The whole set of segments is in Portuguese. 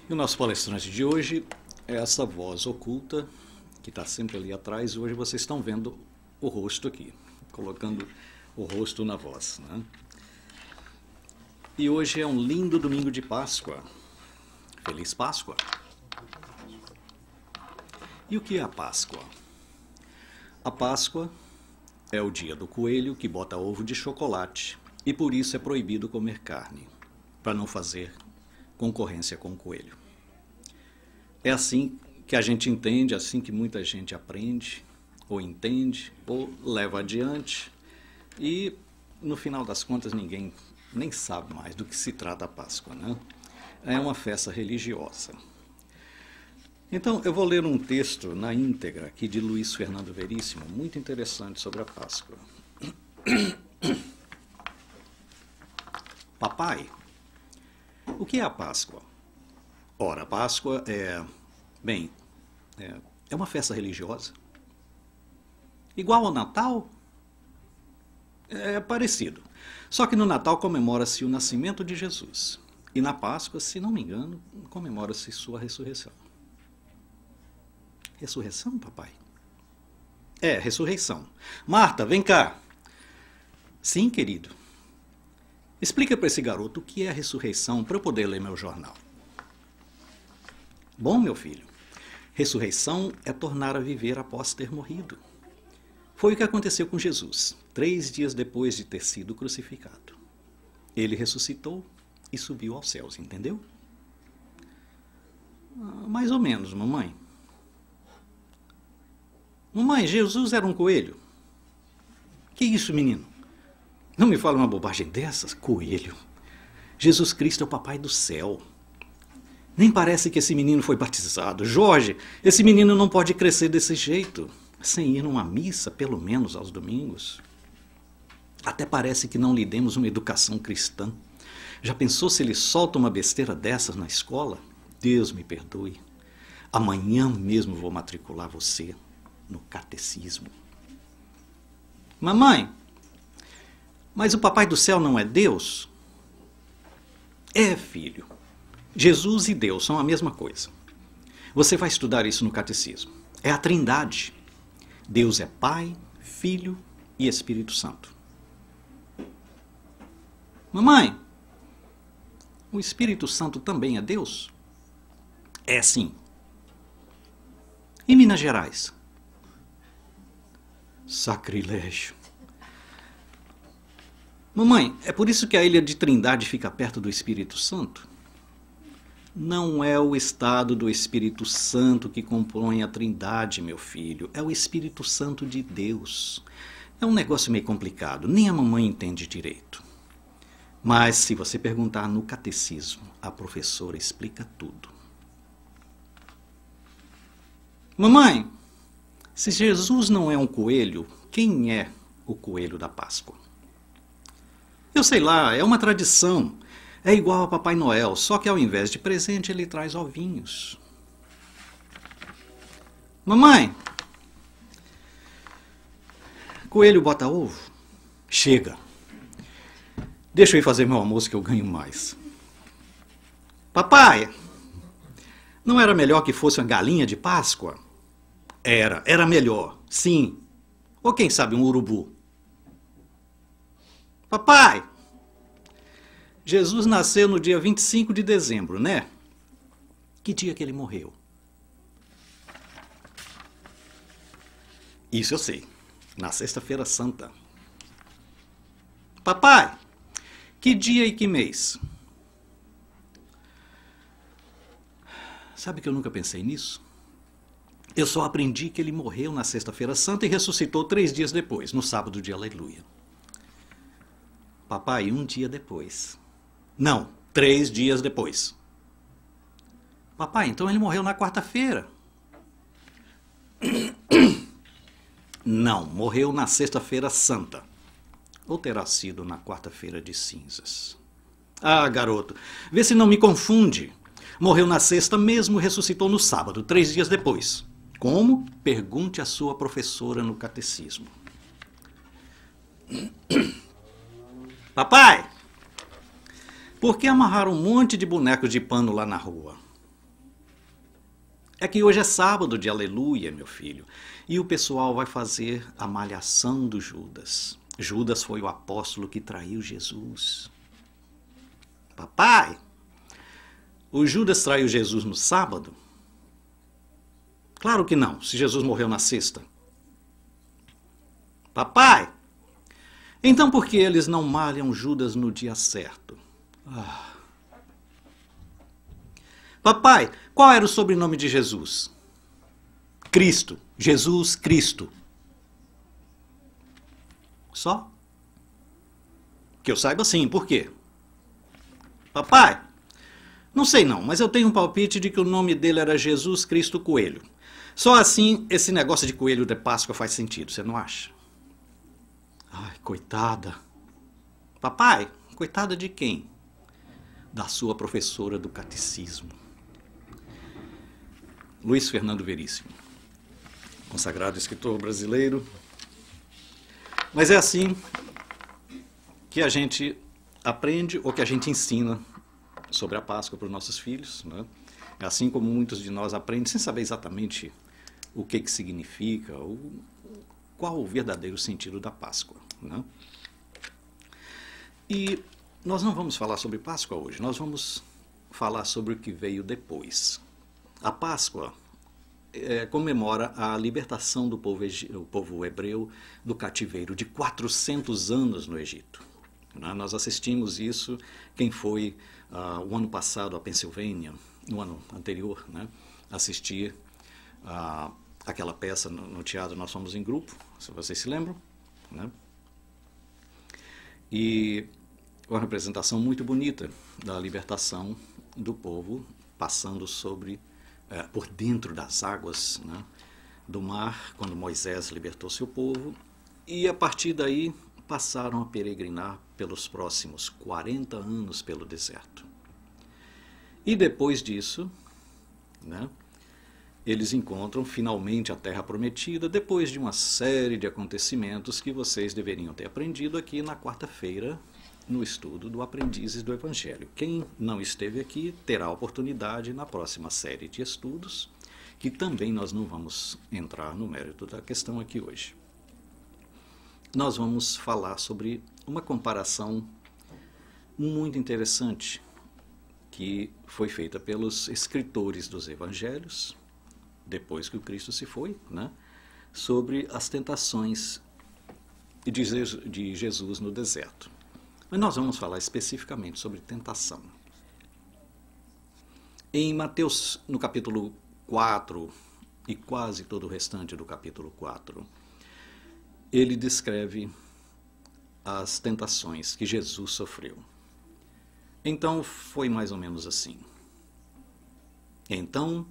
E o nosso palestrante de hoje é essa voz oculta que está sempre ali atrás. E hoje vocês estão vendo o rosto aqui, colocando o rosto na voz, né? E hoje é um lindo domingo de Páscoa. Feliz Páscoa! E o que é a Páscoa? A Páscoa é o dia do coelho que bota ovo de chocolate e por isso é proibido comer carne, para não fazer concorrência com o coelho. É assim que a gente entende, assim que muita gente aprende, ou entende, ou leva adiante, e no final das contas ninguém nem sabe mais do que se trata a Páscoa, né? É uma festa religiosa. Então, eu vou ler um texto na íntegra aqui de Luiz Fernando Veríssimo, muito interessante sobre a Páscoa. Papai, o que é a Páscoa? Ora, a Páscoa é uma festa religiosa. Igual ao Natal? É parecido. Só que no Natal comemora-se o nascimento de Jesus. E na Páscoa, se não me engano, comemora-se sua ressurreição. Ressurreição, papai? É, ressurreição. Marta, vem cá. Sim, querido. Explica para esse garoto o que é a ressurreição para eu poder ler meu jornal. Bom, meu filho, ressurreição é tornar a viver após ter morrido. Foi o que aconteceu com Jesus, 3 dias depois de ter sido crucificado. Ele ressuscitou e subiu aos céus, entendeu? Mais ou menos, mamãe. Mamãe, Jesus era um coelho? Que isso, menino? Não me fala uma bobagem dessas, coelho. Jesus Cristo é o papai do céu. Nem parece que esse menino foi batizado. Jorge, esse menino não pode crescer desse jeito, sem ir numa missa, pelo menos aos domingos. Até parece que não lhe demos uma educação cristã. Já pensou se ele solta uma besteira dessas na escola? Deus me perdoe. Amanhã mesmo vou matricular você no catecismo. Mamãe, mas o papai do céu não é Deus? É, filho. Jesus e Deus são a mesma coisa. Você vai estudar isso no catecismo. É a Trindade. Deus é Pai, Filho e Espírito Santo. Mamãe, o Espírito Santo também é Deus? É sim. E Minas Gerais? Sacrilégio. Mamãe, é por isso que a ilha de Trindade fica perto do Espírito Santo? Não é o estado do Espírito Santo que compõe a Trindade, meu filho. É o Espírito Santo de Deus. É um negócio meio complicado, nem a mamãe entende direito. Mas se você perguntar no catecismo, a professora explica tudo. Mamãe, se Jesus não é um coelho, quem é o coelho da Páscoa? Eu sei lá, é uma tradição. É igual a Papai Noel, só que ao invés de presente ele traz ovinhos. Mamãe, coelho bota ovo? Chega. Deixa eu ir fazer meu almoço que eu ganho mais. Papai, não era melhor que fosse uma galinha de Páscoa? Era melhor, sim. Ou quem sabe um urubu. Papai, Jesus nasceu no dia 25 de dezembro, né? Que dia que ele morreu? Isso eu sei, na Sexta-feira Santa. Papai, que dia e que mês? Sabe que eu nunca pensei nisso? Eu só aprendi que ele morreu na Sexta-feira Santa e ressuscitou 3 dias depois, no sábado de Aleluia. Papai, 1 dia depois. Não, 3 dias depois. Papai, então ele morreu na quarta-feira. Não, morreu na Sexta-feira Santa. Ou terá sido na quarta-feira de cinzas. Ah, garoto, vê se não me confunde. Morreu na sexta mesmo, ressuscitou no sábado, 3 dias depois. Como? Pergunte à sua professora no catecismo. Papai, por que amarraram um monte de bonecos de pano lá na rua? É que hoje é sábado de aleluia, meu filho, e o pessoal vai fazer a malhação do Judas. Judas foi o apóstolo que traiu Jesus. Papai, o Judas traiu Jesus no sábado? Claro que não, se Jesus morreu na sexta. Papai, então por que eles não malham Judas no dia certo? Papai, qual era o sobrenome de Jesus? Cristo. Jesus Cristo. Só? Que eu saiba sim, por quê? Papai, não sei não, mas eu tenho um palpite de que o nome dele era Jesus Cristo Coelho. Só assim esse negócio de coelho de Páscoa faz sentido, você não acha? Ai, coitada. Papai, coitada de quem? Da sua professora do catecismo. Luiz Fernando Veríssimo, consagrado escritor brasileiro. Mas é assim que a gente aprende ou que a gente ensina sobre a Páscoa para os nossos filhos, né? É assim como muitos de nós aprendem sem saber exatamente o que significa, qual o verdadeiro sentido da Páscoa, né? E nós não vamos falar sobre Páscoa hoje, nós vamos falar sobre o que veio depois. A Páscoa comemora a libertação do povo hebreu do cativeiro de 400 anos no Egito. Nós assistimos isso, quem foi o ano passado a Pensilvânia, no ano anterior, né, assistir aquela peça no teatro Nós Fomos em Grupo, se vocês se lembram, né? E uma representação muito bonita da libertação do povo, passando por dentro das águas, né, do mar, quando Moisés libertou seu povo, e a partir daí passaram a peregrinar pelos próximos 40 anos pelo deserto. E depois disso, né, eles encontram finalmente a Terra Prometida, depois de uma série de acontecimentos que vocês deveriam ter aprendido aqui na quarta-feira, no estudo do Aprendizes do Evangelho. Quem não esteve aqui terá a oportunidade na próxima série de estudos, que também nós não vamos entrar no mérito da questão aqui hoje. Nós vamos falar sobre uma comparação muito interessante que foi feita pelos escritores dos Evangelhos, depois que o Cristo se foi, né, sobre as tentações de Jesus no deserto. Mas nós vamos falar especificamente sobre tentação. Em Mateus, no capítulo 4, e quase todo o restante do capítulo 4, ele descreve as tentações que Jesus sofreu. Então, foi mais ou menos assim. Então,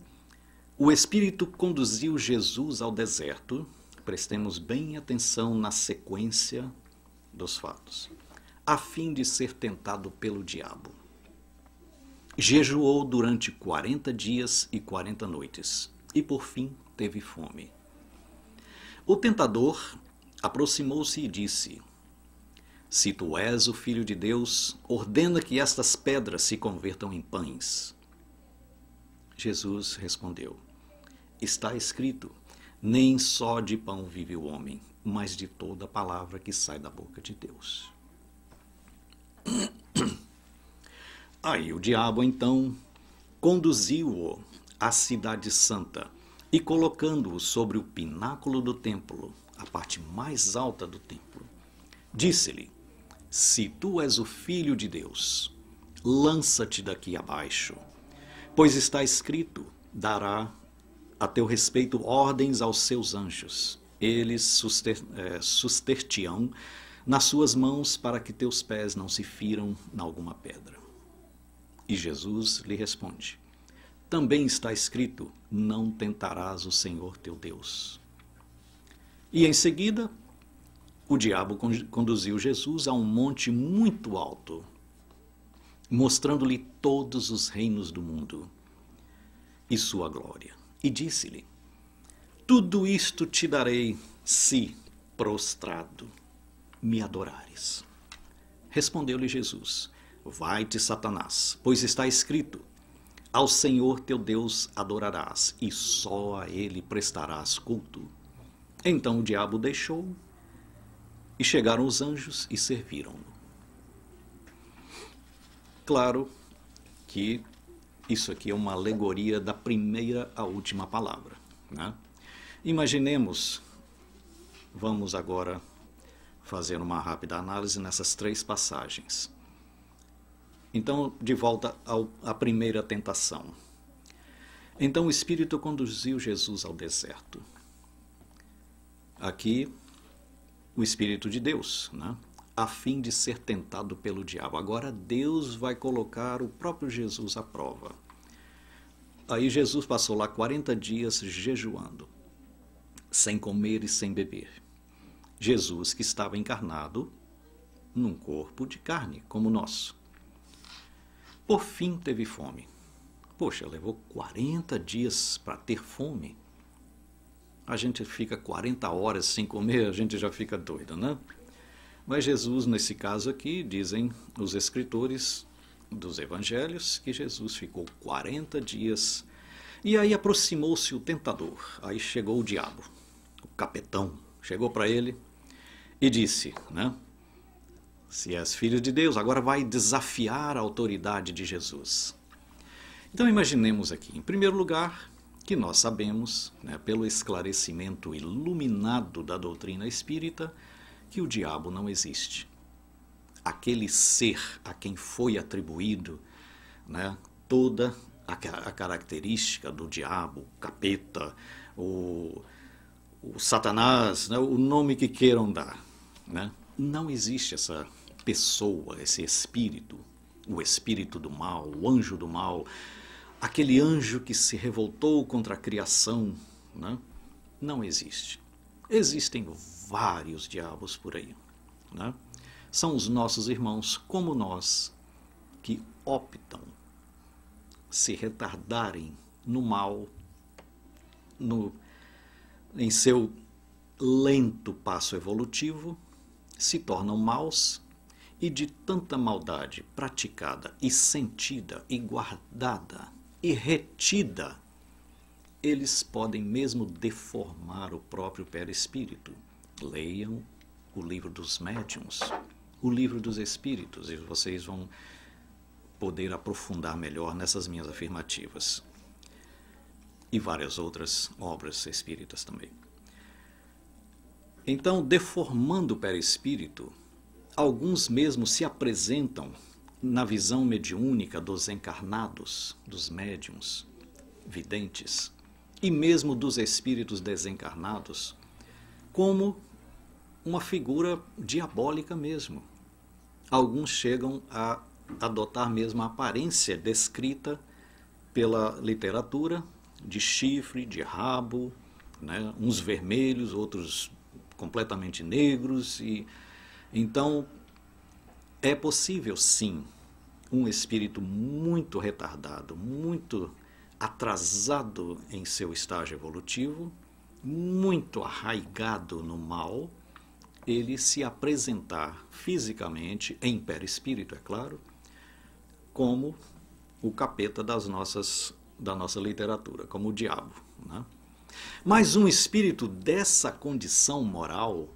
o Espírito conduziu Jesus ao deserto, prestemos bem atenção na sequência dos fatos, a fim de ser tentado pelo diabo. Jejuou durante 40 dias e 40 noites, e por fim teve fome. O tentador aproximou-se e disse: Se tu és o Filho de Deus, ordena que estas pedras se convertam em pães. Jesus respondeu: Está escrito, nem só de pão vive o homem, mas de toda palavra que sai da boca de Deus. Aí o diabo então conduziu-o à cidade santa e colocando-o sobre o pináculo do templo, a parte mais alta do templo, disse-lhe: Se tu és o Filho de Deus, lança-te daqui abaixo, pois está escrito, dará a teu respeito ordens aos seus anjos, eles suster-te-ão nas suas mãos para que teus pés não se firam em alguma pedra. E Jesus lhe responde: Também está escrito, não tentarás o Senhor teu Deus. E em seguida, o diabo conduziu Jesus a um monte muito alto, mostrando-lhe todos os reinos do mundo e sua glória. E disse-lhe: Tudo isto te darei, se, prostrado, me adorares. Respondeu-lhe Jesus: Vai-te, Satanás, pois está escrito, Ao Senhor teu Deus adorarás, e só a ele prestarás culto. Então o diabo deixou, e chegaram os anjos e serviram-no. Claro que isso aqui é uma alegoria da primeira à última palavra, né? Imaginemos, vamos agora fazer uma rápida análise nessas 3 passagens. Então, de volta à primeira tentação. Então o Espírito conduziu Jesus ao deserto. Aqui, o Espírito de Deus, né? A fim de ser tentado pelo diabo. Agora Deus vai colocar o próprio Jesus à prova. Aí Jesus passou lá 40 dias jejuando, sem comer e sem beber. Jesus, que estava encarnado num corpo de carne, como o nosso. Por fim teve fome. Poxa, levou 40 dias para ter fome. A gente fica 40 horas sem comer, a gente já fica doido, né? Mas Jesus, nesse caso aqui, dizem os escritores dos evangelhos, que Jesus ficou 40 dias. E aí aproximou-se o tentador. Aí chegou o diabo, o capetão, chegou para ele e disse, né? Se és filho de Deus, agora vai desafiar a autoridade de Jesus. Então imaginemos aqui, em primeiro lugar, que nós sabemos, né, pelo esclarecimento iluminado da doutrina espírita, que o diabo não existe. Aquele ser a quem foi atribuído, né, toda a característica do diabo, o capeta, o Satanás, né, o nome que queiram dar, né, não existe essa pessoa, esse espírito, o espírito do mal, o anjo do mal, aquele anjo que se revoltou contra a criação, né, não existe. Existem vários diabos por aí, né? São os nossos irmãos, como nós, que optam se retardarem no mal, em seu lento passo evolutivo, se tornam maus e de tanta maldade praticada e sentida e guardada e retida, eles podem mesmo deformar o próprio perispírito. Leiam o livro dos médiuns, o livro dos espíritos, e vocês vão poder aprofundar melhor nessas minhas afirmativas. E várias outras obras espíritas também. Então, deformando o perispírito, alguns mesmo se apresentam na visão mediúnica dos encarnados, dos médiuns, videntes, e mesmo dos espíritos desencarnados, como uma figura diabólica mesmo. Alguns chegam a adotar mesmo a aparência descrita pela literatura, de chifre, de rabo, né? Uns vermelhos, outros completamente negros. E então é possível sim um espírito muito retardado, muito atrasado em seu estágio evolutivo, muito arraigado no mal, ele se apresentar fisicamente, em perispírito, é claro, como o capeta da nossa literatura, como o diabo, né? Mas um espírito dessa condição moral,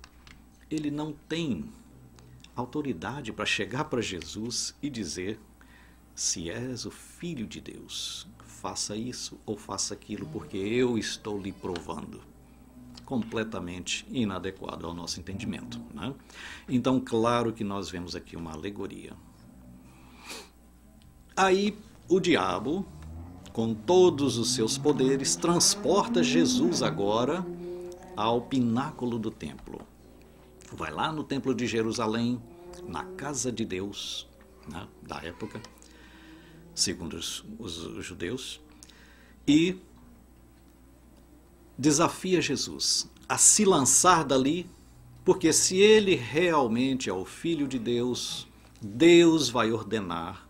ele não tem autoridade para chegar para Jesus e dizer: se és o Filho de Deus, faça isso ou faça aquilo, porque eu estou lhe provando. Completamente inadequado ao nosso entendimento, né? Então, claro que nós vemos aqui uma alegoria. Aí, o diabo, com todos os seus poderes, transporta Jesus agora ao pináculo do templo. Vai lá no templo de Jerusalém, na casa de Deus, né, da época, segundo os judeus, e desafia Jesus a se lançar dali, porque se ele realmente é o Filho de Deus, Deus vai ordenar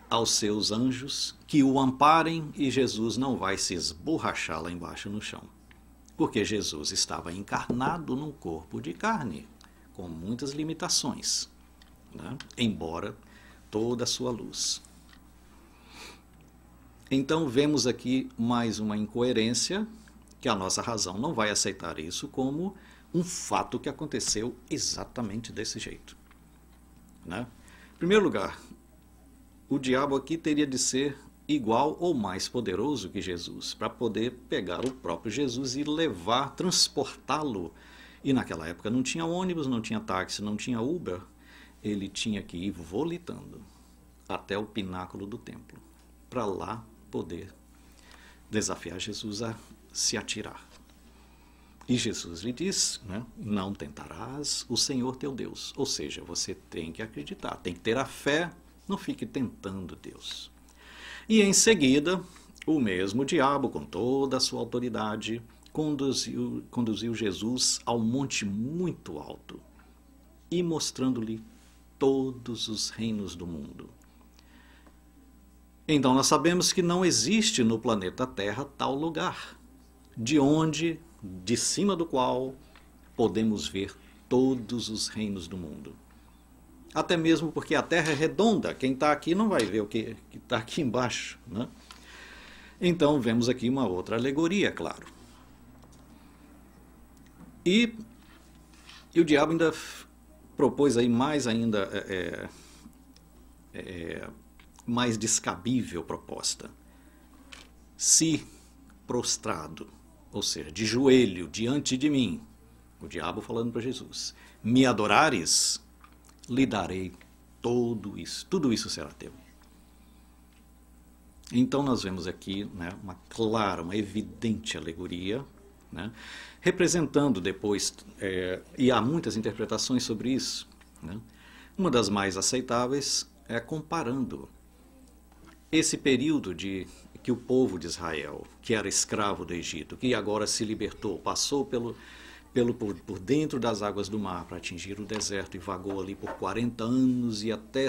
aos seus anjos que o amparem e Jesus não vai se esborrachar lá embaixo no chão. Porque Jesus estava encarnado num corpo de carne, com muitas limitações, né? Embora toda a sua luz. Então vemos aqui mais uma incoerência, que a nossa razão não vai aceitar isso como um fato que aconteceu exatamente desse jeito, né? Em primeiro lugar, o diabo aqui teria de ser igual ou mais poderoso que Jesus, para poder pegar o próprio Jesus e levar, transportá-lo. E naquela época não tinha ônibus, não tinha táxi, não tinha Uber. Ele tinha que ir volitando até o pináculo do templo, para lá poder desafiar Jesus a se atirar. E Jesus lhe diz, né, não tentarás o Senhor teu Deus. Ou seja, você tem que acreditar, tem que ter a fé, não fique tentando Deus. E em seguida, o mesmo diabo, com toda a sua autoridade, conduziu Jesus ao monte muito alto e mostrando-lhe todos os reinos do mundo. Então nós sabemos que não existe no planeta Terra tal lugar, de cima do qual podemos ver todos os reinos do mundo. Até mesmo porque a Terra é redonda, quem está aqui não vai ver o que está aqui embaixo, né? Então vemos aqui uma outra alegoria, claro. E o diabo ainda propôs aí mais ainda mais descabível proposta. Se prostrado, ou seja, de joelho diante de mim, o diabo falando para Jesus, me adorares, lhe darei tudo isso será teu. Então nós vemos aqui, né, uma clara, uma evidente alegoria, né, representando depois, e há muitas interpretações sobre isso, né, uma das mais aceitáveis é comparando esse período que o povo de Israel, que era escravo do Egito, que agora se libertou, passou por dentro das águas do mar para atingir o deserto e vagou ali por 40 anos e até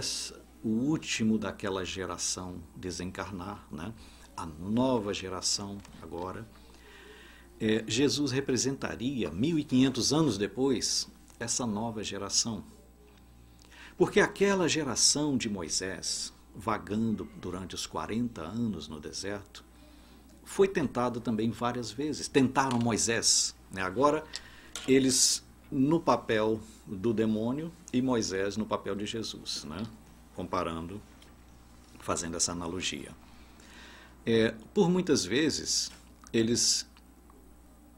o último daquela geração desencarnar, né? A nova geração agora. Jesus representaria, 1500 anos depois, essa nova geração. Porque aquela geração de Moisés, vagando durante os 40 anos no deserto, foi tentada também várias vezes. Tentaram Moisés, né? Agora eles no papel do demônio e Moisés no papel de Jesus, né? Comparando, fazendo essa analogia. Por muitas vezes eles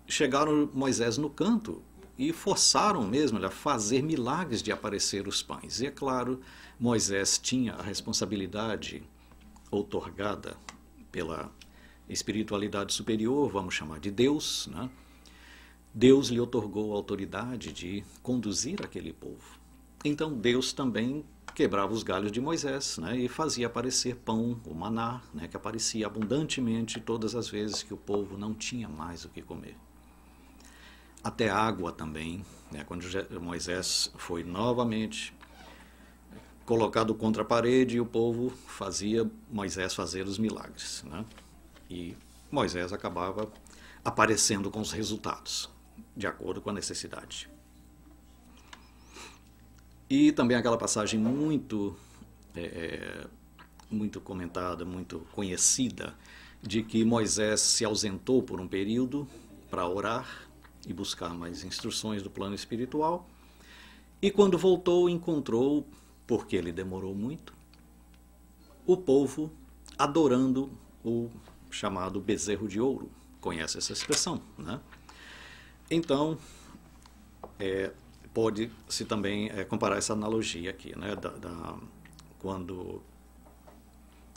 chegaram Moisés no canto e forçaram mesmo a fazer milagres de aparecer os pães. E é claro, Moisés tinha a responsabilidade outorgada pela espiritualidade superior, vamos chamar de Deus, né? Deus lhe outorgou a autoridade de conduzir aquele povo. Então Deus também quebrava os galhos de Moisés, né, e fazia aparecer pão, o maná, né, que aparecia abundantemente todas as vezes que o povo não tinha mais o que comer. Até água também, né, quando Moisés foi novamente colocado contra a parede e o povo fazia Moisés fazer os milagres, né, e Moisés acabava aparecendo com os resultados, de acordo com a necessidade. E também aquela passagem muito comentada, muito conhecida, de que Moisés se ausentou por um período para orar e buscar mais instruções do plano espiritual. E quando voltou, encontrou, porque ele demorou muito, o povo adorando o chamado bezerro de ouro. Conhece essa expressão, né? Então, pode-se também comparar essa analogia aqui, né? Quando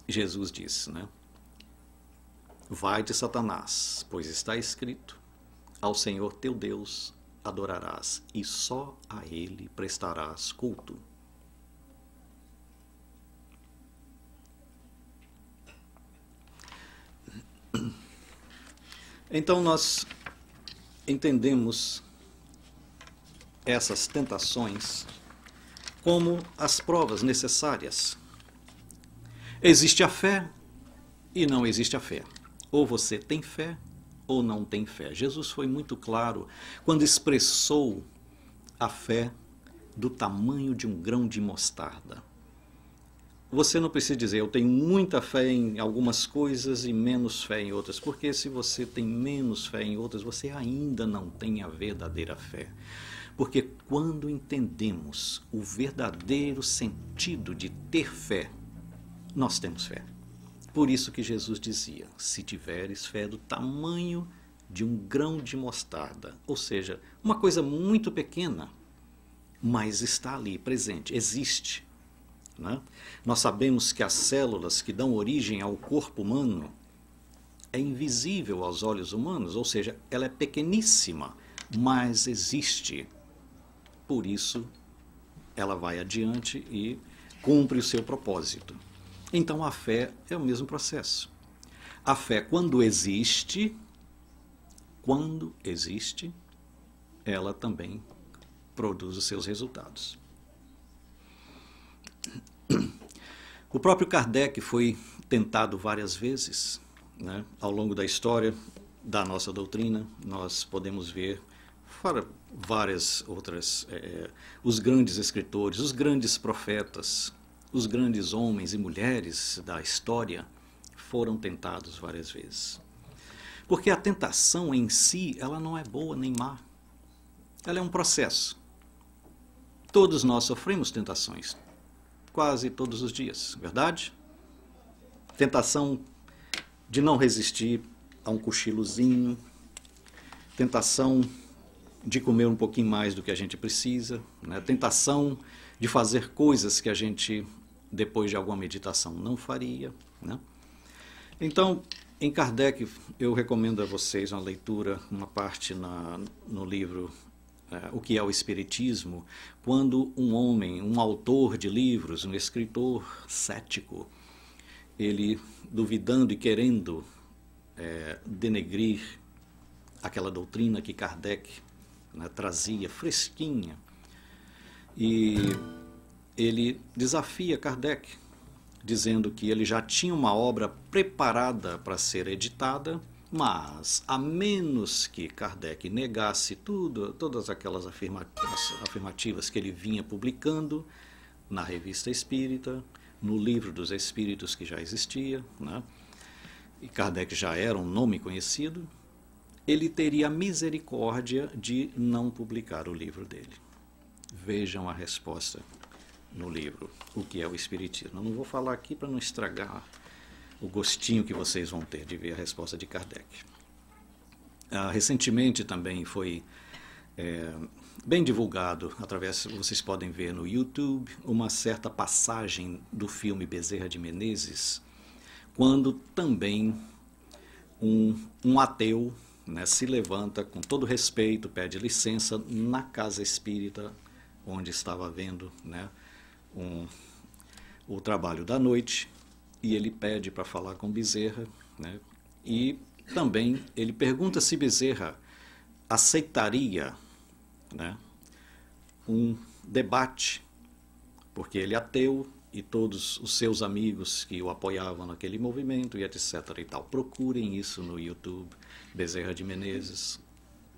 Jesus disse, né? Vai de Satanás, pois está escrito, ao Senhor teu Deus adorarás e só a Ele prestarás culto. Então nós entendemos essas tentações como as provas necessárias. Existe a fé e não existe a fé. Ou você tem fé ou não tem fé. Jesus foi muito claro quando expressou a fé do tamanho de um grão de mostarda. você não precisa dizer, eu tenho muita fé em algumas coisas e menos fé em outras, porque se você tem menos fé em outras, você ainda não tem a verdadeira fé. Porque quando entendemos o verdadeiro sentido de ter fé, nós temos fé. Por isso que Jesus dizia, se tiveres fé do tamanho de um grão de mostarda, ou seja, uma coisa muito pequena, mas está ali, presente, existe. Né? Nós sabemos que as células que dão origem ao corpo humano é invisível aos olhos humanos, ou seja, ela é pequeníssima, mas existe. Por isso, ela vai adiante e cumpre o seu propósito. Então, a fé é o mesmo processo. A fé, quando existe, ela também produz os seus resultados. O próprio Kardec foi tentado várias vezes, né? Ao longo da história da nossa doutrina, nós podemos ver fora várias outras, os grandes escritores, os grandes profetas, os grandes homens e mulheres da história foram tentados várias vezes. Porque a tentação em si, ela não é boa nem má. Ela é um processo. Todos nós sofremos tentações, quase todos os dias, verdade? Tentação de não resistir a um cochilozinho, tentação de comer um pouquinho mais do que a gente precisa, né? Tentação de fazer coisas que a gente, depois de alguma meditação, não faria, né? Então, em Kardec, eu recomendo a vocês uma leitura, uma parte no livro O que é o Espiritismo, quando um homem, um autor de livros, um escritor cético, ele duvidando e querendo denegrir aquela doutrina que Kardec, né, trazia fresquinha, e ele desafia Kardec, dizendo que ele já tinha uma obra preparada para ser editada, mas a menos que Kardec negasse todas aquelas afirmativas que ele vinha publicando na Revista Espírita, no Livro dos Espíritos que já existia, né? E Kardec já era um nome conhecido, ele teria a misericórdia de não publicar o livro dele. Vejam a resposta no livro O que é o Espiritismo. Eu não vou falar aqui para não estragar o gostinho que vocês vão ter de ver a resposta de Kardec. Recentemente também foi bem divulgado, vocês podem ver no YouTube, uma certa passagem do filme Bezerra de Menezes, quando também um ateu, né, se levanta com todo respeito, pede licença na casa espírita, onde estava vendo, né, o trabalho da noite, e ele pede para falar com Bezerra, né, e também ele pergunta se Bezerra aceitaria, né, um debate, porque ele é ateu e todos os seus amigos que o apoiavam naquele movimento e etc. e tal. Procurem isso no YouTube, Bezerra de Menezes,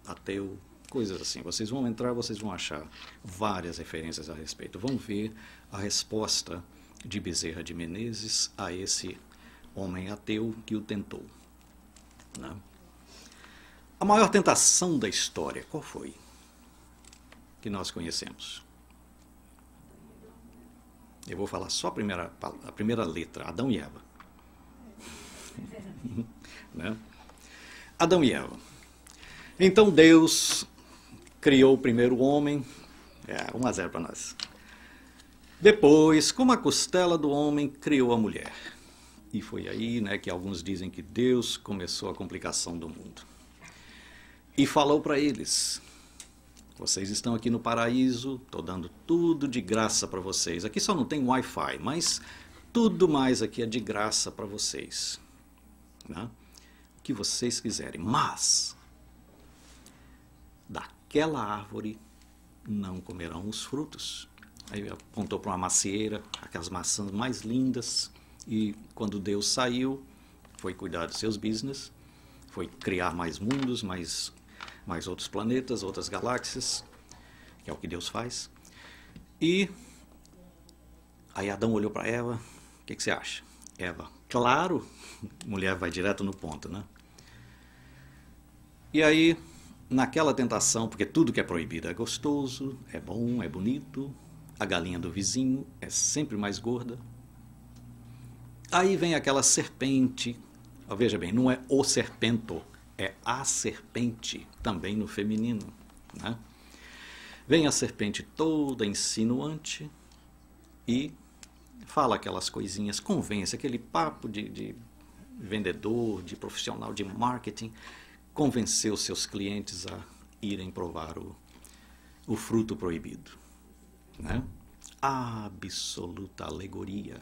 ateu, coisas assim. Vocês vão entrar, vocês vão achar várias referências a respeito. Vão ver a resposta de Bezerra de Menezes a esse homem ateu que o tentou, né? A maior tentação da história, qual foi? Que nós conhecemos. Eu vou falar só a primeira letra, Adão e Eva. Né? Adão e Eva. Então Deus criou o primeiro homem, 1-0 para nós. Depois, como a costela do homem, criou a mulher. E foi aí, né, que alguns dizem que Deus começou a complicação do mundo. E falou para eles: vocês estão aqui no paraíso, estou dando tudo de graça para vocês. Aqui só não tem Wi-Fi, mas tudo mais aqui é de graça para vocês, né? O que vocês quiserem. Mas daquela árvore não comerão os frutos. Aí apontou para uma macieira, aquelas maçãs mais lindas. E quando Deus saiu, foi cuidar dos seus business, foi criar mais mundos, mais outros planetas, outras galáxias, que é o que Deus faz. E aí Adão olhou para Eva que você acha? Eva, claro, mulher vai direto no ponto, né? E aí, naquela tentação, porque tudo que é proibido é gostoso, é bom, é bonito, a galinha do vizinho é sempre mais gorda. Aí vem aquela serpente, veja bem, não é o serpento, é a serpente, também no feminino, né? Vem a serpente toda insinuante e fala aquelas coisinhas, convence, aquele papo de vendedor, de profissional de marketing, convenceu seus clientes a irem provar o fruto proibido, né? Absoluta alegoria.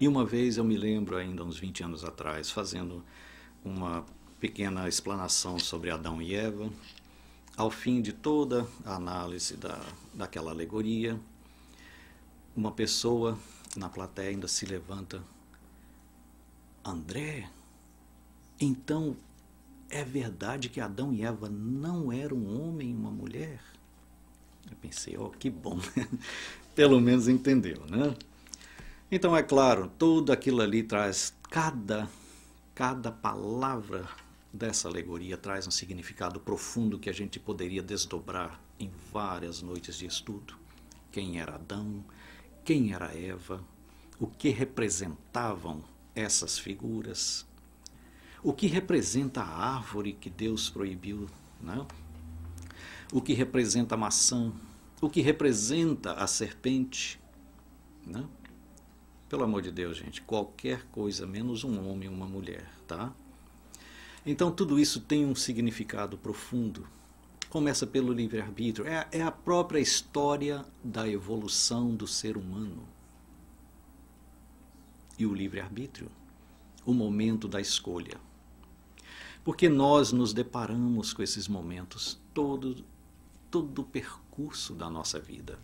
E uma vez eu me lembro, ainda uns 20 anos atrás, fazendo uma pequena explanação sobre Adão e Eva, ao fim de toda a análise daquela alegoria, uma pessoa na plateia ainda se levanta. André, então é verdade que Adão e Eva não eram um homem e uma mulher? Eu pensei, oh, que bom, pelo menos entendeu, né? Então, é claro, tudo aquilo ali traz, cada palavra dessa alegoria traz um significado profundo que a gente poderia desdobrar em várias noites de estudo. Quem era Adão, quem era Eva, o que representavam essas figuras, o que representa a árvore que Deus proibiu, né? O que representa a maçã, o que representa a serpente, né? Pelo amor de Deus, gente, qualquer coisa menos um homem e uma mulher, tá? Então tudo isso tem um significado profundo. Começa pelo livre-arbítrio, é a própria história da evolução do ser humano. E o livre-arbítrio, o momento da escolha. Porque nós nos deparamos com esses momentos todo o percurso da nossa vida.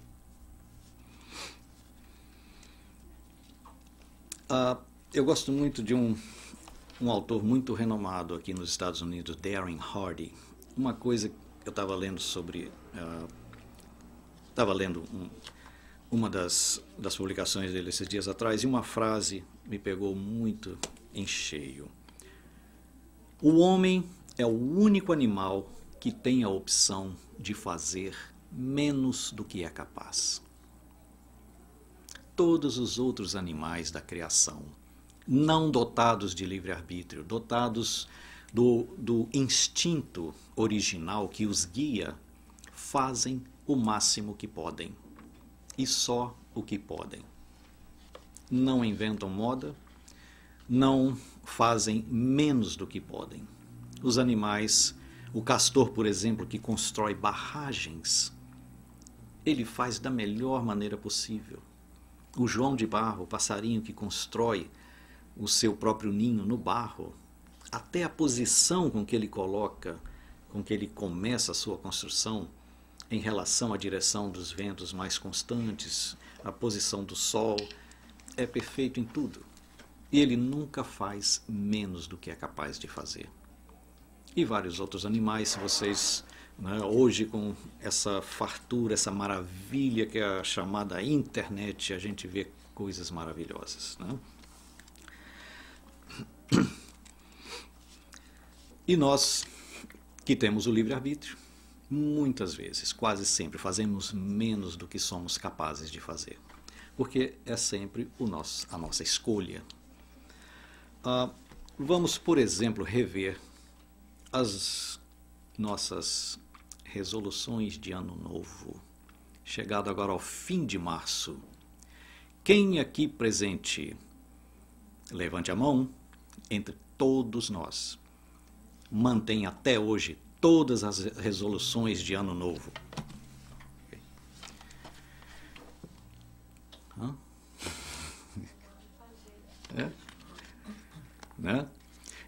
Eu gosto muito de um autor muito renomado aqui nos Estados Unidos, Darren Hardy. Uma coisa que eu estava lendo sobre... Estava lendo uma das publicações dele esses dias atrás, e uma frase me pegou muito em cheio. O homem é o único animal que tem a opção de fazer menos do que é capaz. Todos os outros animais da criação, não dotados de livre-arbítrio, dotados do instinto original que os guia, fazem o máximo que podem. E só o que podem. Não inventam moda, não fazem menos do que podem. Os animais, o castor, por exemplo, que constrói barragens, ele faz da melhor maneira possível. O João de Barro, o passarinho que constrói o seu próprio ninho no barro, até a posição com que ele coloca, com que ele começa a sua construção, em relação à direção dos ventos mais constantes, a posição do sol, é perfeito em tudo. E ele nunca faz menos do que é capaz de fazer. E vários outros animais, se vocês... Hoje, com essa fartura, essa maravilha que é a chamada internet, a gente vê coisas maravilhosas, né? E nós, que temos o livre-arbítrio, muitas vezes, quase sempre, fazemos menos do que somos capazes de fazer. Porque é sempre a nossa escolha. Vamos, por exemplo, rever as nossas resoluções de ano novo, chegado agora ao fim de março. Quem aqui presente, levante a mão, entre todos nós, mantém até hoje todas as resoluções de ano novo. Né?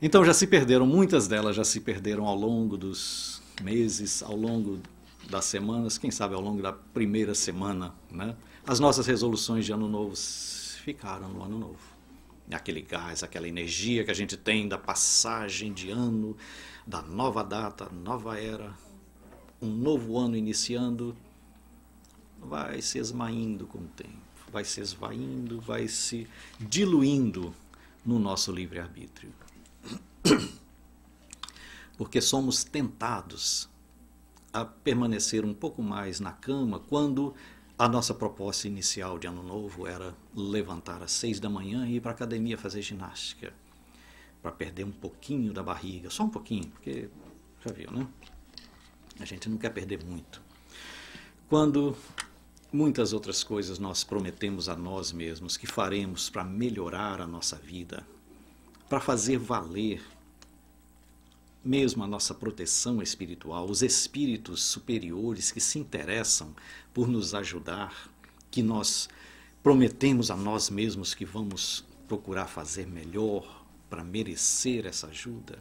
Então já se perderam, muitas delas já se perderam ao longo dos meses, ao longo das semanas, quem sabe ao longo da primeira semana, né? As nossas resoluções de ano novo ficaram no ano novo. Aquele gás, aquela energia que a gente tem da passagem de ano, da nova data, nova era, um novo ano iniciando, vai se esmaindo com o tempo. vai se esvaindo, vai se diluindo no nosso livre-arbítrio. Porque somos tentados a permanecer um pouco mais na cama quando a nossa proposta inicial de ano novo era levantar às 6 da manhã e ir para a academia fazer ginástica, para perder um pouquinho da barriga, só um pouquinho, porque já viu, né? A gente não quer perder muito. Quando muitas outras coisas nós prometemos a nós mesmos que faremos para melhorar a nossa vida, para fazer valer mesmo a nossa proteção espiritual, os espíritos superiores que se interessam por nos ajudar, que nós prometemos a nós mesmos que vamos procurar fazer melhor para merecer essa ajuda,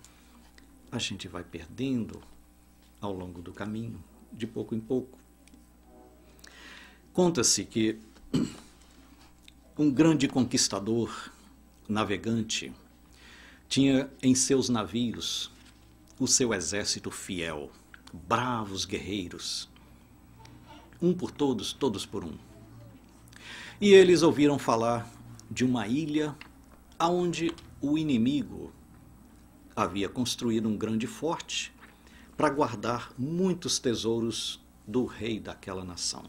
a gente vai perdendo ao longo do caminho, de pouco em pouco. Conta-se que um grande conquistador, navegante, tinha em seus navios o seu exército fiel, bravos guerreiros, um por todos, todos por um. E eles ouviram falar de uma ilha onde o inimigo havia construído um grande forte para guardar muitos tesouros do rei daquela nação.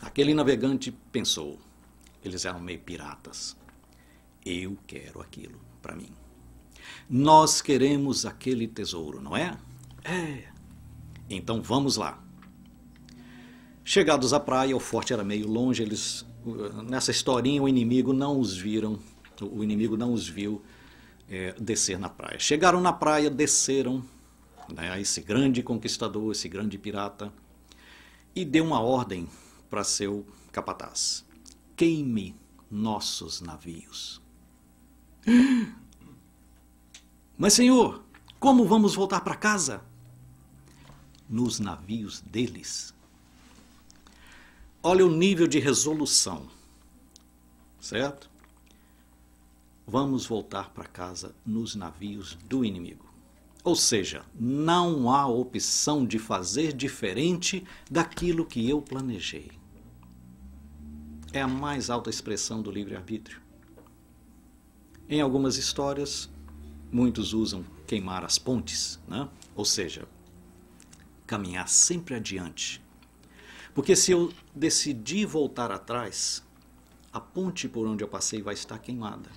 Aquele navegante pensou, eles eram meio piratas, eu quero aquilo para mim. Nós queremos aquele tesouro, não é? É. Então vamos lá. Chegados à praia, o forte era meio longe, nessa historinha o inimigo não os viu descer na praia. Chegaram na praia, desceram, né, esse grande conquistador, esse grande pirata, e deu uma ordem para seu capataz: queime nossos navios. Mas, senhor, como vamos voltar para casa? Nos navios deles. Olha o nível de resolução, certo? Vamos voltar para casa nos navios do inimigo. Ou seja, não há opção de fazer diferente daquilo que eu planejei. É a mais alta expressão do livre-arbítrio. Em algumas histórias, muitos usam queimar as pontes, né? Ou seja, caminhar sempre adiante. Porque se eu decidir voltar atrás, a ponte por onde eu passei vai estar queimada.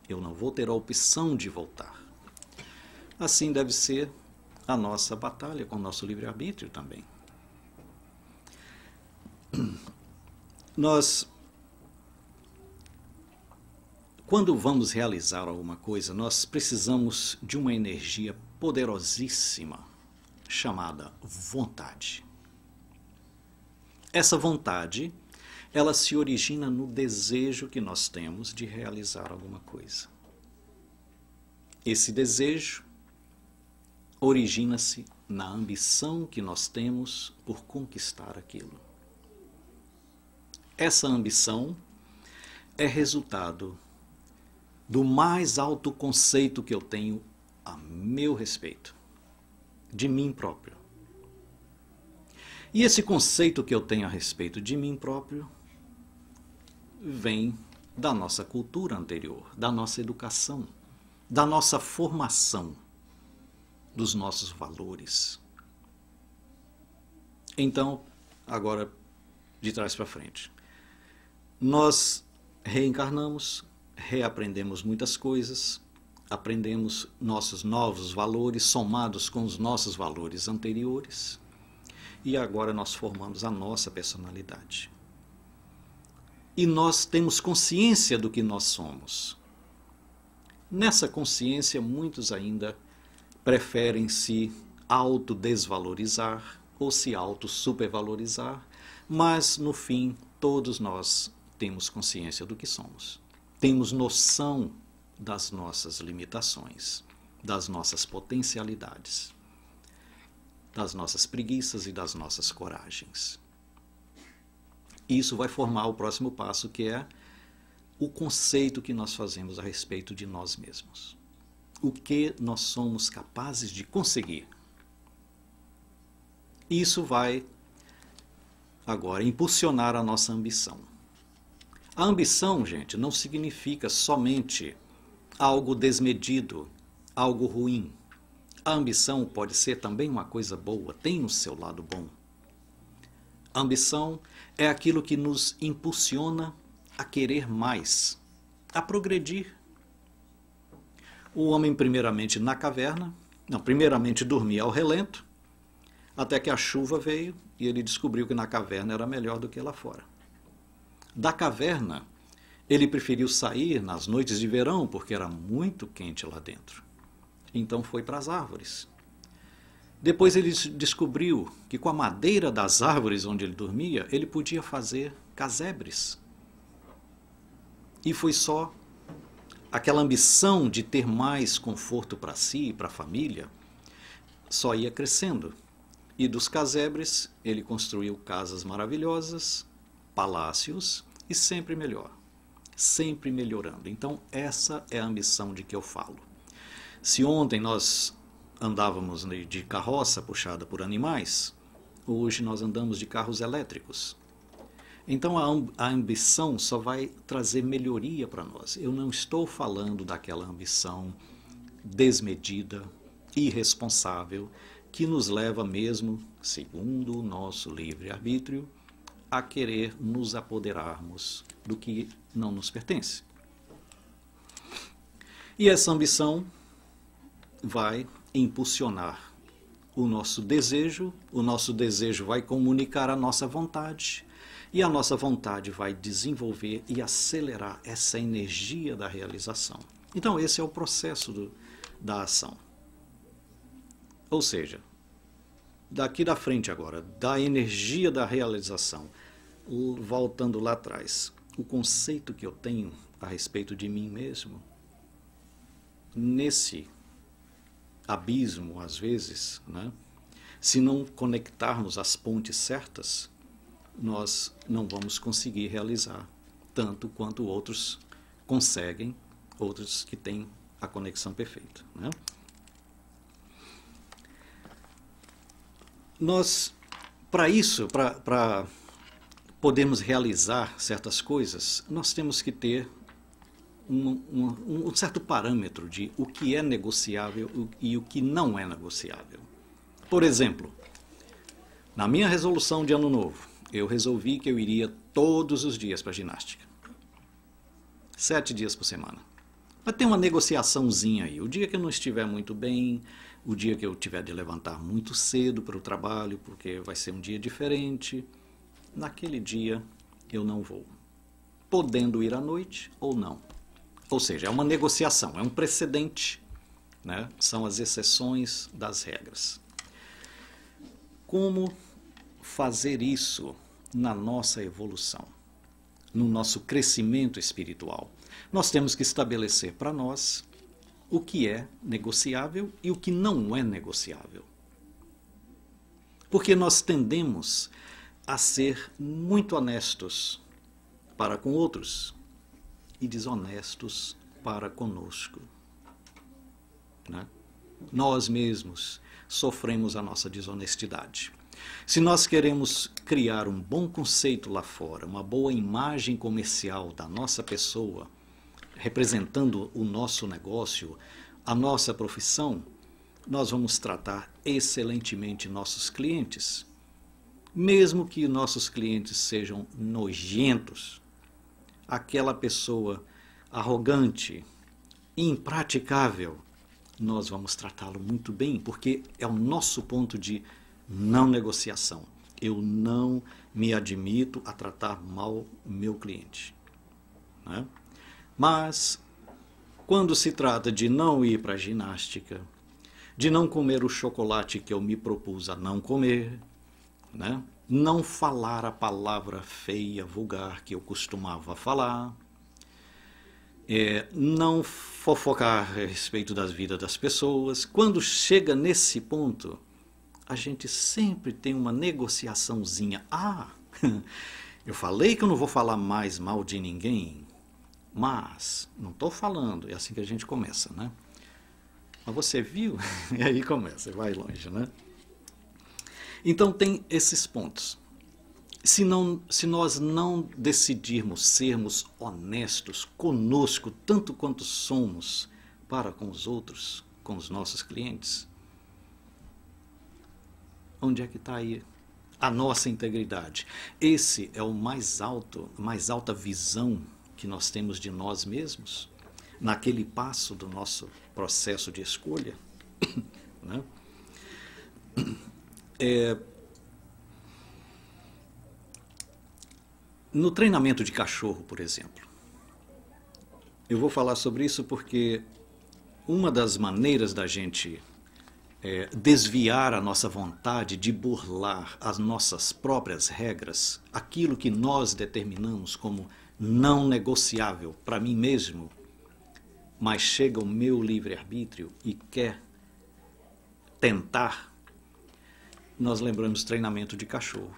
Eu não vou ter a opção de voltar. Assim deve ser a nossa batalha com o nosso livre-arbítrio também. Quando vamos realizar alguma coisa, nós precisamos de uma energia poderosíssima, chamada vontade. Essa vontade, ela se origina no desejo que nós temos de realizar alguma coisa. Esse desejo origina-se na ambição que nós temos por conquistar aquilo. Essa ambição é resultado do mais alto conceito que eu tenho a meu respeito, de mim próprio. E esse conceito que eu tenho a respeito de mim próprio vem da nossa cultura anterior, da nossa educação, da nossa formação, dos nossos valores. Então, agora, de trás para frente, nós reencarnamos, reaprendemos muitas coisas, aprendemos nossos novos valores somados com os nossos valores anteriores, e agora nós formamos a nossa personalidade. E nós temos consciência do que nós somos. Nessa consciência, muitos ainda preferem se autodesvalorizar ou se autossupervalorizar, mas no fim todos nós temos consciência do que somos. Temos noção das nossas limitações, das nossas potencialidades, das nossas preguiças e das nossas coragens. Isso vai formar o próximo passo, que é o conceito que nós fazemos a respeito de nós mesmos. O que nós somos capazes de conseguir. Isso vai agora impulsionar a nossa ambição. A ambição, gente, não significa somente algo desmedido, algo ruim. A ambição pode ser também uma coisa boa, tem o seu lado bom. A ambição é aquilo que nos impulsiona a querer mais, a progredir. O homem primeiramente na caverna, primeiramente dormia ao relento, até que a chuva veio e ele descobriu que na caverna era melhor do que lá fora. Da caverna, ele preferiu sair nas noites de verão, porque era muito quente lá dentro. Então foi para as árvores. Depois ele descobriu que com a madeira das árvores onde ele dormia, ele podia fazer casebres. E foi só aquela ambição de ter mais conforto para si e para a família, só ia crescendo. E dos casebres ele construiu casas maravilhosas, palácios e sempre melhor, sempre melhorando. Então essa é a ambição de que eu falo. Se ontem nós andávamos de carroça puxada por animais, hoje nós andamos de carros elétricos. Então a ambição só vai trazer melhoria para nós. Eu não estou falando daquela ambição desmedida, irresponsável, que nos leva mesmo, segundo o nosso livre-arbítrio, a querer nos apoderarmos do que não nos pertence. E essa ambição vai impulsionar o nosso desejo vai comunicar a nossa vontade, e a nossa vontade vai desenvolver e acelerar essa energia da realização. Então esse é o processo da ação. Ou seja, daqui da frente agora, da energia da realização, voltando lá atrás, o conceito que eu tenho a respeito de mim mesmo, nesse abismo, às vezes, né? Se não conectarmos as pontes certas, nós não vamos conseguir realizar tanto quanto outros conseguem, outros que têm a conexão perfeita, né? Nós, para isso, para podermos realizar certas coisas, nós temos que ter um certo parâmetro de o que é negociável e o que não é negociável. Por exemplo, na minha resolução de ano novo, eu resolvi que eu iria todos os dias para a ginástica. 7 dias por semana. Mas tem uma negociaçãozinha aí. O dia que eu não estiver muito bem, o dia que eu tiver de levantar muito cedo para o trabalho, porque vai ser um dia diferente, naquele dia eu não vou. Podendo ir à noite ou não. Ou seja, é uma negociação, é um precedente, né? São as exceções das regras. Como fazer isso na nossa evolução, no nosso crescimento espiritual? Nós temos que estabelecer para nós o que é negociável e o que não é negociável. Porque nós tendemos a ser muito honestos para com outros e desonestos para conosco, né? Nós mesmos sofremos a nossa desonestidade. Se nós queremos criar um bom conceito lá fora, uma boa imagem comercial da nossa pessoa, representando o nosso negócio, a nossa profissão, nós vamos tratar excelentemente nossos clientes. Mesmo que nossos clientes sejam nojentos, aquela pessoa arrogante, impraticável, nós vamos tratá-lo muito bem, porque é o nosso ponto de não negociação. Eu não me admito a tratar mal meu cliente, né? Mas, quando se trata de não ir para a ginástica, de não comer o chocolate que eu me propus a não comer, né? Não falar a palavra feia, vulgar que eu costumava falar, não fofocar a respeito das vidas das pessoas. Quando chega nesse ponto, a gente sempre tem uma negociaçãozinha. Eu falei que eu não vou falar mais mal de ninguém, mas não estou falando. É assim que a gente começa, né? Mas você viu? E aí começa, vai longe, né? Então tem esses pontos. se nós não decidirmos sermos honestos conosco, tanto quanto somos para com os outros, com os nossos clientes, onde é que está aí a nossa integridade? Esse é o mais alta visão que nós temos de nós mesmos, naquele passo do nosso processo de escolha, né? No treinamento de cachorro, por exemplo, eu vou falar sobre isso porque uma das maneiras da gente desviar a nossa vontade de burlar as nossas próprias regras, aquilo que nós determinamos como não negociável para mim mesmo, mas chega o meu livre-arbítrio e quer tentar, nós lembramos do treinamento de cachorro.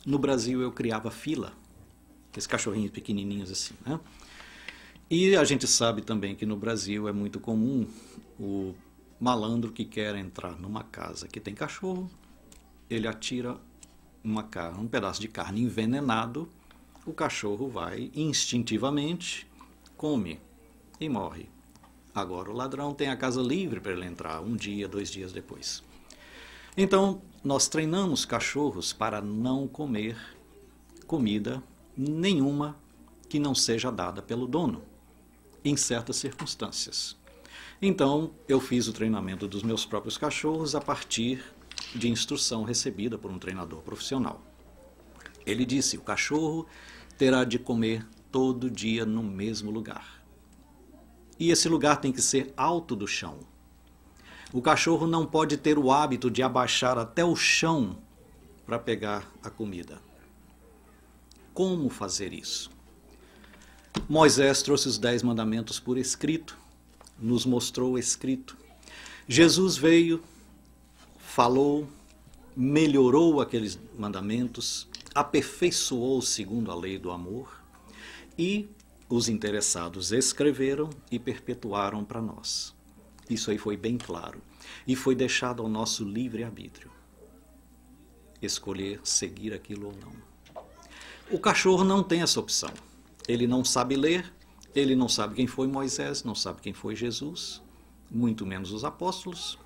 No Brasil eu criava fila, esses cachorrinhos pequenininhos assim, né? E a gente sabe também que no Brasil é muito comum o malandro que quer entrar numa casa que tem cachorro, ele atira um pedaço de carne envenenado, o cachorro vai instintivamente, come e morre. Agora o ladrão tem a casa livre para ele entrar 1 dia, 2 dias depois. Então, nós treinamos cachorros para não comer comida nenhuma que não seja dada pelo dono, em certas circunstâncias. Então, eu fiz o treinamento dos meus próprios cachorros a partir de instrução recebida por um treinador profissional. Ele disse: o cachorro terá de comer todo dia no mesmo lugar. E esse lugar tem que ser alto do chão. O cachorro não pode ter o hábito de abaixar até o chão para pegar a comida. Como fazer isso? Moisés trouxe os 10 mandamentos por escrito, nos mostrou escrito. Jesus veio, falou, melhorou aqueles mandamentos, aperfeiçoou segundo a lei do amor, e os interessados escreveram e perpetuaram para nós. Isso aí foi bem claro. E foi deixado ao nosso livre-arbítrio escolher seguir aquilo ou não. O cachorro não tem essa opção. Ele não sabe ler, ele não sabe quem foi Moisés, não sabe quem foi Jesus, muito menos os apóstolos,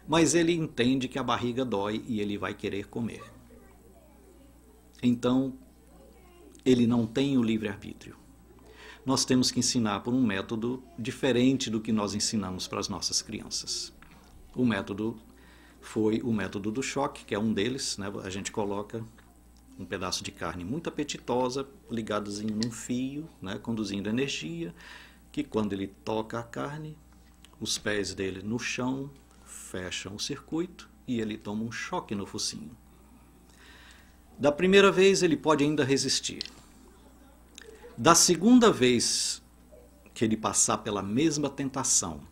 mas ele entende que a barriga dói e ele vai querer comer. Então, ele não tem o livre-arbítrio. Nós temos que ensinar por um método diferente do que nós ensinamos para as nossas crianças. O método foi o método do choque, que é um deles, né? A gente coloca um pedaço de carne muito apetitosa, ligadozinho num fio, né? Conduzindo energia, que quando ele toca a carne, os pés dele no chão fecham o circuito e ele toma um choque no focinho. Da primeira vez ele pode ainda resistir. Da segunda vez que ele passar pela mesma tentação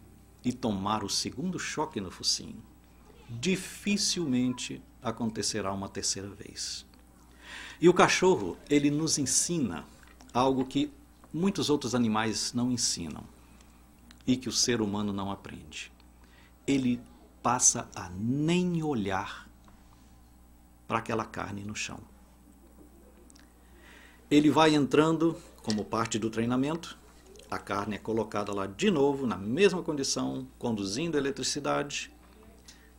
e tomar o segundo choque no focinho, dificilmente acontecerá uma terceira vez. E o cachorro, ele nos ensina algo que muitos outros animais não ensinam e que o ser humano não aprende. Ele passa a nem olhar para aquela carne no chão. Ele vai entrando como parte do treinamento, a carne é colocada lá de novo, na mesma condição, conduzindo eletricidade,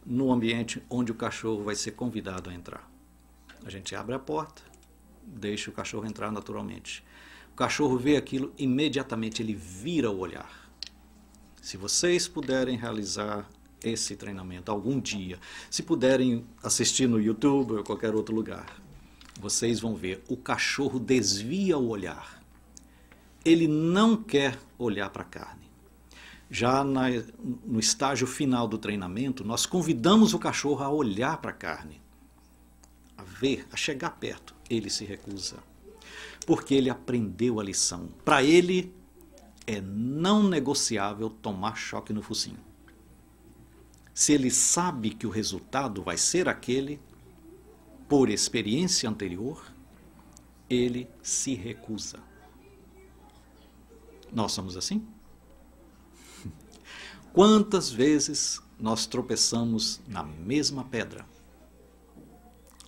no ambiente onde o cachorro vai ser convidado a entrar. A gente abre a porta, deixa o cachorro entrar naturalmente. O cachorro vê aquilo, imediatamente ele vira o olhar. Se vocês puderem realizar esse treinamento algum dia, se puderem assistir no YouTube ou qualquer outro lugar, vocês vão ver, o cachorro desvia o olhar. Ele não quer olhar para a carne. Já no estágio final do treinamento, nós convidamos o cachorro a olhar para a carne, a ver, a chegar perto. Ele se recusa, porque ele aprendeu a lição. Para ele, é não negociável tomar choque no focinho. Se ele sabe que o resultado vai ser aquele, por experiência anterior, ele se recusa. Nós somos assim? Quantas vezes nós tropeçamos na mesma pedra?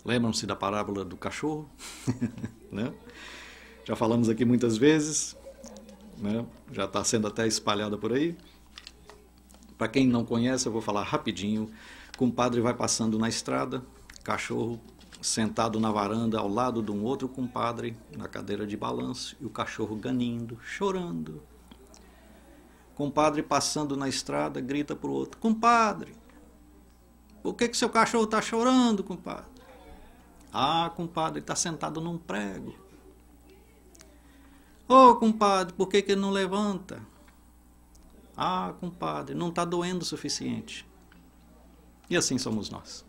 Lembram-se da parábola do cachorro? Né? Já falamos aqui muitas vezes, né? Já está sendo até espalhada por aí. Para quem não conhece, eu vou falar rapidinho. O compadre vai passando na estrada, cachorro sentado na varanda ao lado de um outro compadre na cadeira de balanço e o cachorro ganindo, chorando. Compadre passando na estrada grita para o outro: compadre, por que seu cachorro está chorando, compadre? Ah, compadre, está sentado num prego. Ô, compadre, por que ele não levanta? Ah, compadre, não está doendo o suficiente. E assim somos nós.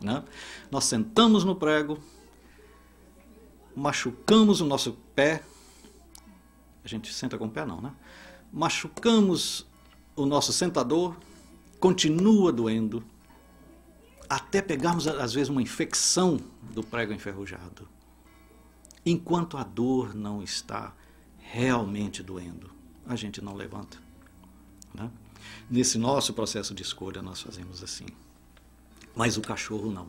Né? Nós sentamos no prego, machucamos o nosso pé. A gente senta com o pé não, né? Machucamos o nosso sentador, continua doendo, até pegarmos às vezes uma infecção do prego enferrujado. Enquanto a dor não está realmente doendo, a gente não levanta. Né? Nesse nosso processo de escolha nós fazemos assim. Mas o cachorro não.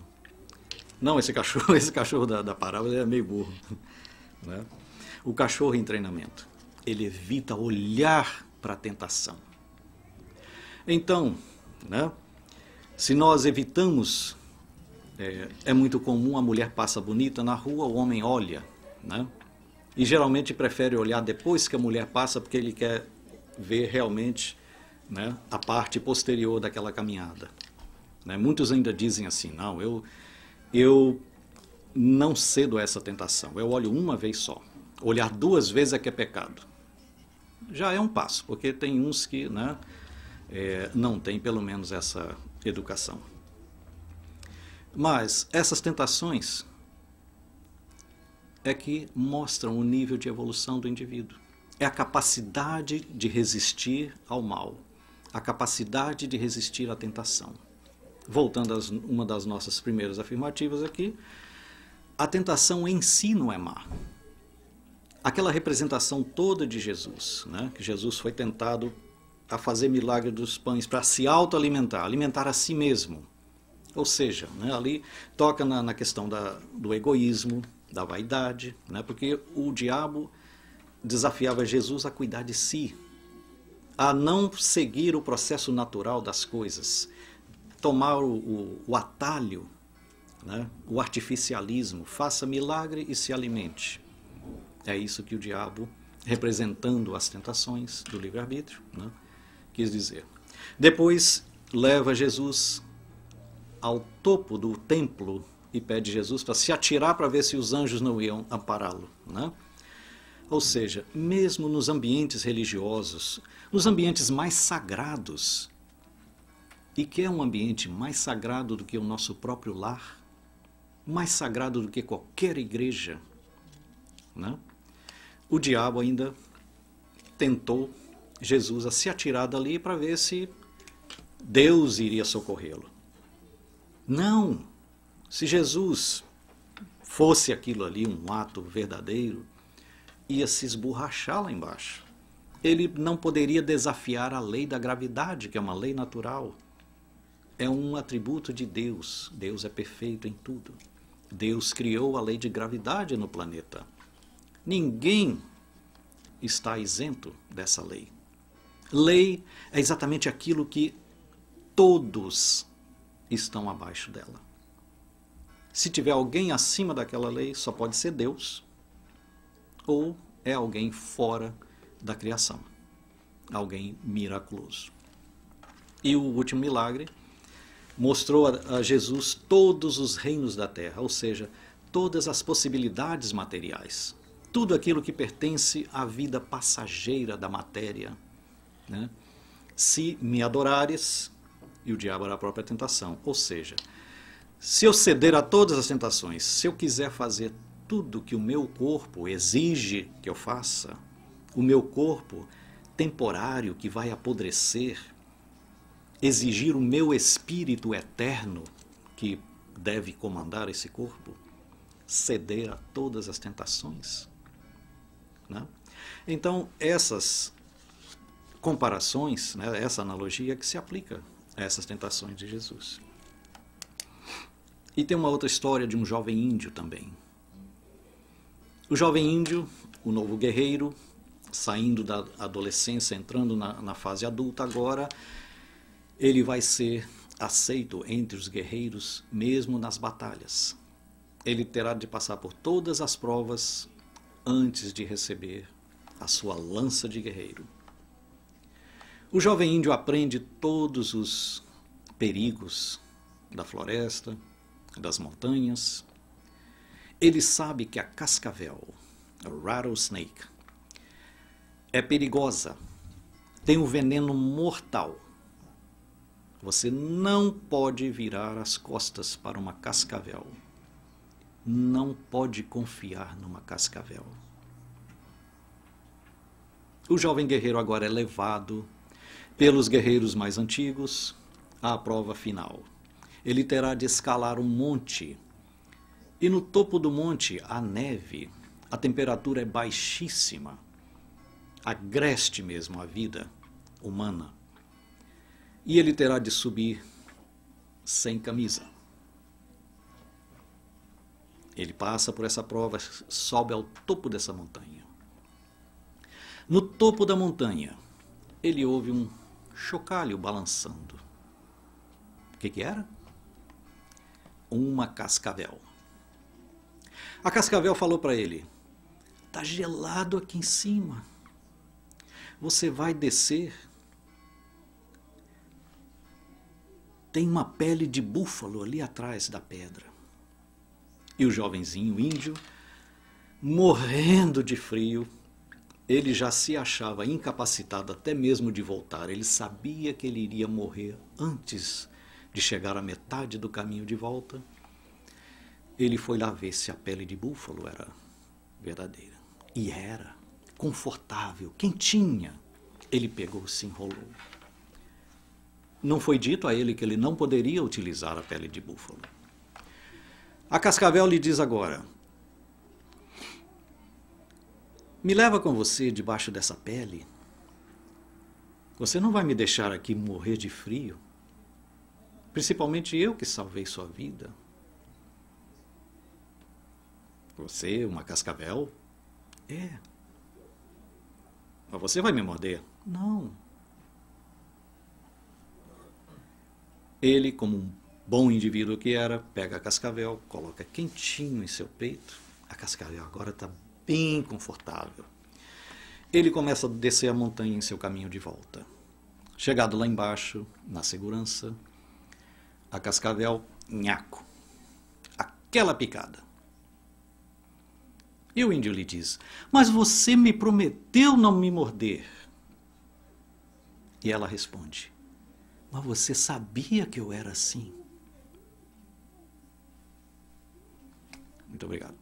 Não, esse cachorro da parábola é meio burro. Né? O cachorro em treinamento, ele evita olhar para a tentação. Então, né, se nós evitamos, é muito comum a mulher passa bonita na rua, o homem olha, né, e geralmente prefere olhar depois que a mulher passa porque ele quer ver realmente, né, a parte posterior daquela caminhada. Né? Muitos ainda dizem assim: não, eu não cedo a essa tentação, eu olho uma vez só. Olhar duas vezes é que é pecado. Já é um passo, porque tem uns que, né, não têm pelo menos essa educação. Mas essas tentações é que mostram o nível de evolução do indivíduo. É a capacidade de resistir ao mal, a capacidade de resistir à tentação. Voltando a uma das nossas primeiras afirmativas aqui, a tentação em si não é má. Aquela representação toda de Jesus, né, que Jesus foi tentado a fazer milagre dos pães para se autoalimentar, alimentar a si mesmo. Ou seja, né, ali toca na questão do egoísmo, da vaidade, né, porque o diabo desafiava Jesus a cuidar de si, a não seguir o processo natural das coisas, tomar o atalho, né, o artificialismo, faça milagre e se alimente. É isso que o diabo, representando as tentações do livre-arbítrio, né, quis dizer. Depois leva Jesus ao topo do templo e pede Jesus para se atirar para ver se os anjos não iam ampará-lo. Né? Ou seja, mesmo nos ambientes religiosos, nos ambientes mais sagrados, e que é um ambiente mais sagrado do que o nosso próprio lar, mais sagrado do que qualquer igreja, né? O diabo ainda tentou Jesus a se atirar dali para ver se Deus iria socorrê-lo. Não! Se Jesus fosse aquilo ali, um ato verdadeiro, ia se esborrachar lá embaixo. Ele não poderia desafiar a lei da gravidade, que é uma lei natural. É um atributo de Deus. Deus é perfeito em tudo. Deus criou a lei de gravidade no planeta. Ninguém está isento dessa lei. Lei é exatamente aquilo que todos estão abaixo dela. Se tiver alguém acima daquela lei, só pode ser Deus, ou é alguém fora da criação, alguém miraculoso. E o último milagre mostrou a Jesus todos os reinos da terra, ou seja, todas as possibilidades materiais, tudo aquilo que pertence à vida passageira da matéria. Né? Se me adorares, e o diabo era a própria tentação, ou seja, se eu ceder a todas as tentações, se eu quiser fazer tudo que o meu corpo exige que eu faça, o meu corpo temporário que vai apodrecer, exigir o meu espírito eterno que deve comandar esse corpo, ceder a todas as tentações. Né? Então, essas comparações, né, essa analogia que se aplica a essas tentações de Jesus. E tem uma outra história de um jovem índio também. O jovem índio, o novo guerreiro, saindo da adolescência, entrando na fase adulta agora, ele vai ser aceito entre os guerreiros mesmo nas batalhas. Ele terá de passar por todas as provas antes de receber a sua lança de guerreiro. O jovem índio aprende todos os perigos da floresta, das montanhas. Ele sabe que a cascavel, a rattlesnake, é perigosa, tem um veneno mortal. Você não pode virar as costas para uma cascavel. Não pode confiar numa cascavel. O jovem guerreiro agora é levado pelos guerreiros mais antigos à prova final. Ele terá de escalar um monte. E no topo do monte há neve, a temperatura é baixíssima, agreste mesmo a vida humana. E ele terá de subir sem camisa. Ele passa por essa prova, sobe ao topo dessa montanha. No topo da montanha, ele ouve um chocalho balançando. O que era? Uma cascavel. A cascavel falou para ele: "Tá gelado aqui em cima. Você vai descer. Tem uma pele de búfalo ali atrás da pedra." E o jovenzinho índio, morrendo de frio, ele já se achava incapacitado até mesmo de voltar. Ele sabia que ele iria morrer antes de chegar à metade do caminho de volta. Ele foi lá ver se a pele de búfalo era verdadeira. E era confortável, quentinha. Ele pegou, se enrolou. Não foi dito a ele que ele não poderia utilizar a pele de búfalo. A cascavel lhe diz agora: "Me leva com você debaixo dessa pele. Você não vai me deixar aqui morrer de frio. Principalmente eu que salvei sua vida." "Você, uma cascavel?" "É." "Mas você vai me morder?" "Não." Ele, como um bom indivíduo que era, pega a cascavel, coloca quentinho em seu peito. A cascavel agora está bem confortável. Ele começa a descer a montanha em seu caminho de volta. Chegado lá embaixo, na segurança, a cascavel, nhaco, aquela picada. E o índio lhe diz: "Mas você me prometeu não me morder." E ela responde: "Mas você sabia que eu era assim." Muito obrigado.